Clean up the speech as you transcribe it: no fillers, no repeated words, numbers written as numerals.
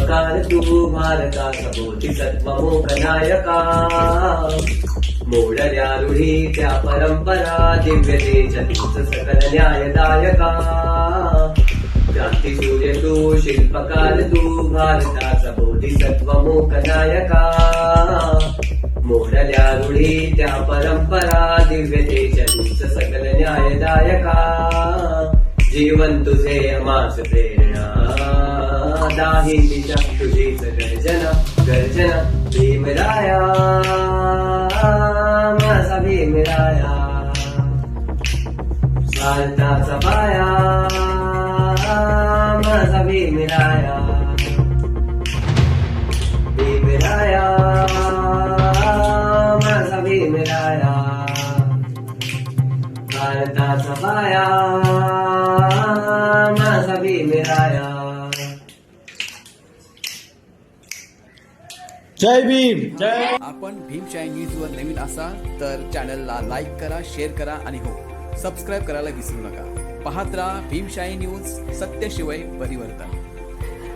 शिल्पकार तू भारताचा बोधिसत्व मोकनायका मोडल्या रूढी त्या परंपरा दिव्य तेज तूच सकल न्यायदायका क्रांती सूर्य तू शिल्पकार तू भारताचा बोधिसत्व मोकनायका मोडल्या रूढी त्या परंपरा दिव्य तेज तूच सकल न्यायदायका जीवन तुझे अमास प्रेरणा दाही दिशा तुझीच गर्जना गर्जना भीमराया माझा भीमराया भारताचा पाया माझा भीमराया भीमराया माझा भीमराया भारताचा पाया माझा भीमराया. जय भीम. जय. आपण भीमशाही न्यूजवर नवीन असाल तर चॅनलला लाईक करा, शेअर करा आणि हो सबस्क्राईब करायला विसरू नका. पाहत राहा भीमशाही न्यूज, सत्याशिवाय परिवर्तन.